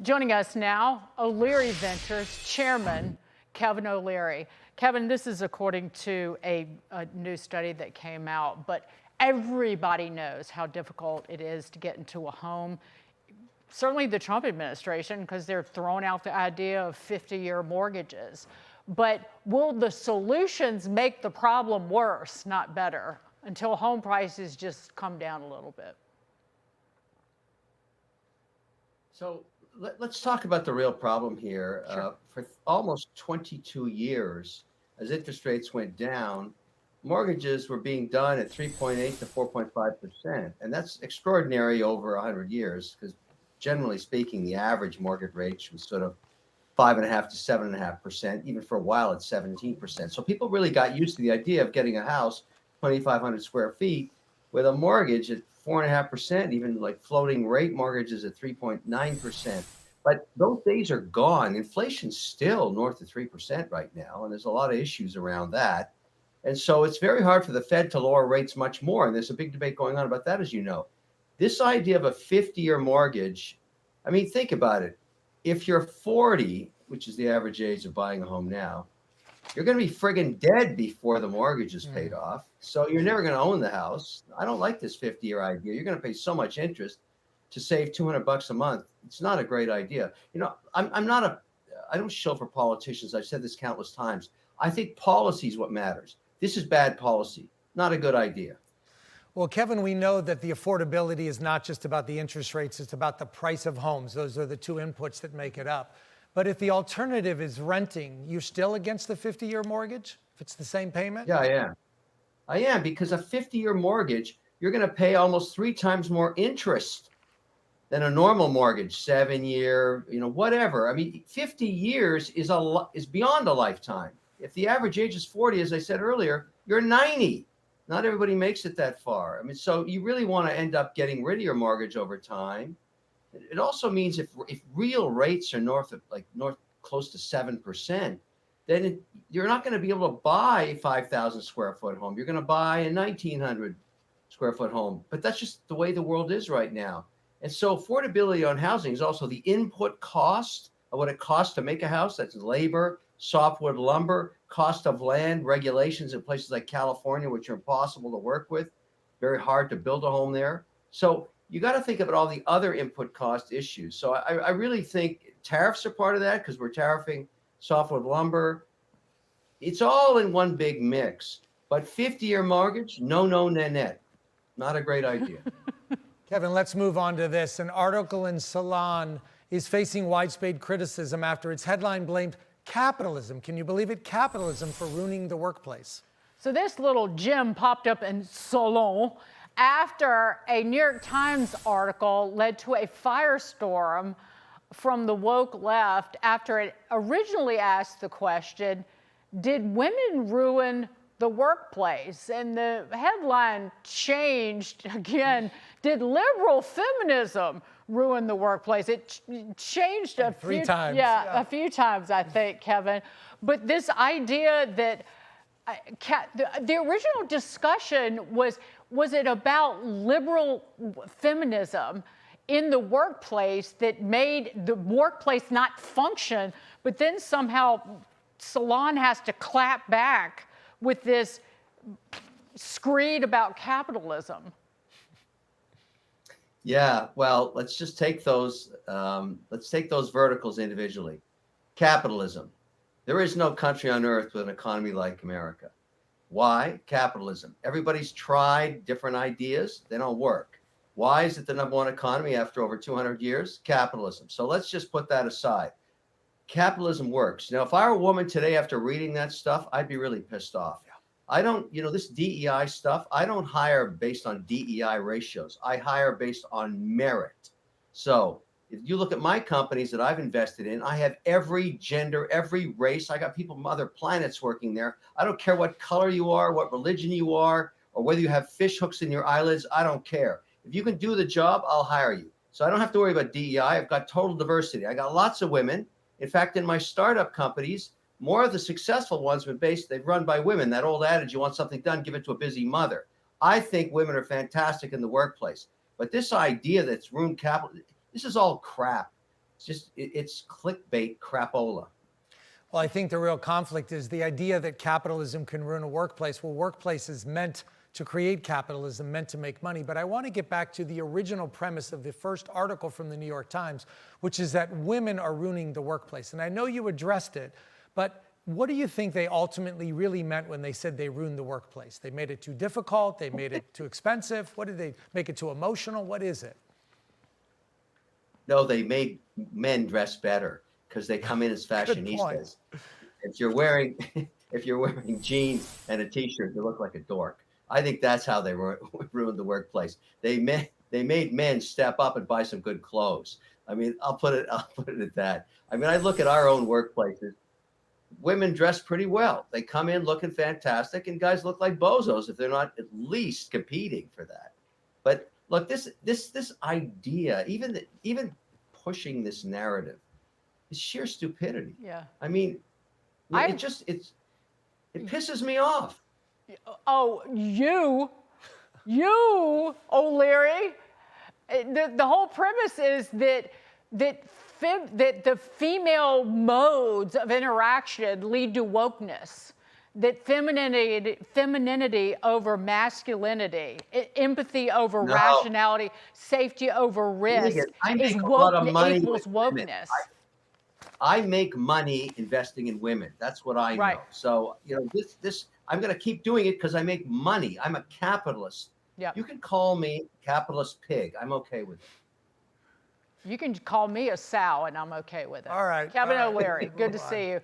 Joining us now, O'Leary Ventures Chairman Kevin O'Leary. Kevin, this is according to a new study that came out, but everybody knows how difficult it is to get into a home. Certainly the Trump administration, because they're throwing out the idea of 50-year mortgages. But will the solutions make the problem worse, not better, until home prices just come down a little bit? So let's talk about the real problem here. Sure. For almost 22 years, as interest rates went down, mortgages were being done at 3.8 to 4.5%. And that's extraordinary over 100 years, because generally speaking, the average mortgage rate was sort of 5.5 to 7.5%, even for a while at 17%. So people really got used to the idea of getting a house, 2,500 square feet, with a mortgage at 4.5%, even like floating rate mortgages at 3.9%. But those days are gone. Inflation's still north of 3% right now, and there's a lot of issues around that. And so it's very hard for the Fed to lower rates much more. And there's a big debate going on about that, as you know. This idea of a 50-year mortgage, I mean, think about it. If you're 40, which is the average age of buying a home now, you're going to be friggin' dead before the mortgage is paid off. So you're never going to own the house. I don't like this 50-year idea. You're going to pay so much interest to save $200 a month. It's not a great idea. You know, I don't shill for politicians. I've said this countless times. I think policy is what matters. This is bad policy, not a good idea. Well, Kevin, we know that the affordability is not just about the interest rates, it's about the price of homes. Those are the two inputs that make it up. But if the alternative is renting, you're still against the 50-year mortgage if it's the same payment? Yeah, I am. I am, because a 50-year mortgage, you're going to pay almost 3 times more interest than a normal mortgage, 7-year, whatever. I mean, 50 years is beyond a lifetime. If the average age is 40, as I said earlier, you're 90. Not everybody makes it that far. I mean, so you really want to end up getting rid of your mortgage over time. It also means if real rates are north close to 7%, then you're not going to be able to buy a 5,000 square foot home. You're going to buy a 1,900 square foot home. But that's just the way the world is right now. And so affordability on housing is also the input cost of what it costs to make a house. That's labor, softwood lumber, cost of land, regulations in places like California, which are impossible to work with, very hard to build a home there. So you got to think about all the other input cost issues. So I really think tariffs are part of that, because we're tariffing softwood lumber. It's all in one big mix. But 50-year mortgage, no, net. Not a great idea. Kevin, let's move on to this. An article in Salon is facing widespread criticism after its headline blamed capitalism. Can you believe it? Capitalism for ruining the workplace. So this little gem popped up in Salon after a New York Times article led to a firestorm from the woke left after it originally asked the question, did women ruin the workplace? And the headline changed again, did liberal feminism ruin the workplace? It changed a few times. Yeah, a few times, I think, Kevin. But this idea that the original discussion was it about liberal feminism in the workplace that made the workplace not function, but then somehow Salon has to clap back with this screed about capitalism. Yeah, well, let's just take those. Let's take those verticals individually. Capitalism. There is no country on earth with an economy like America. Why? Capitalism. Everybody's tried different ideas. They don't work. Why is it the number one economy after over 200 years? Capitalism. So let's just put that aside. Capitalism works. Now, if I were a woman today after reading that stuff, I'd be really pissed off. I don't, this DEI stuff, I don't hire based on DEI ratios. I hire based on merit. So if you look at my companies that I've invested in, I have every gender, every race. I got people from other planets working there. I don't care what color you are, what religion you are, or whether you have fish hooks in your eyelids. I don't care. If you can do the job, I'll hire you. So I don't have to worry about DEI. I've got total diversity. I got lots of women. In fact, in my startup companies, more of the successful ones they've run by women. That old adage, you want something done, give it to a busy mother. I think women are fantastic in the workplace. But this idea that's ruined capital, this is all crap. it's clickbait crapola. Well, I think the real conflict is the idea that capitalism can ruin a workplace. Well, workplace is meant to create capitalism, meant to make money. But I want to get back to the original premise of the first article from the New York Times, which is that women are ruining the workplace. And I know you addressed it, but what do you think they ultimately really meant when they said they ruined the workplace? They made it too difficult? They made it too expensive? What did they make it too emotional? What is it? No, they made men dress better because they come in as fashionistas. If you're wearing jeans and a t-shirt, you look like a dork. I think that's how they ruined the workplace. They made men step up and buy some good clothes. I mean, I'll put it at that. I mean, I look at our own workplaces. Women dress pretty well. They come in looking fantastic, and guys look like bozos if they're not at least competing for that. But look, this idea, even pushing this narrative, is sheer stupidity. Yeah. I mean, it pisses me off. Oh, you, O'Leary. The whole premise is that the female modes of interaction lead to wokeness. That femininity over masculinity, empathy over rationality, safety over risk is woke equals wokeness. I make money investing in women. That's what I know. So, this I'm going to keep doing it because I make money. I'm a capitalist. Yep. You can call me capitalist pig. I'm okay with it. You can call me a sow, and I'm okay with it. All right. Kevin O'Leary, good to see you.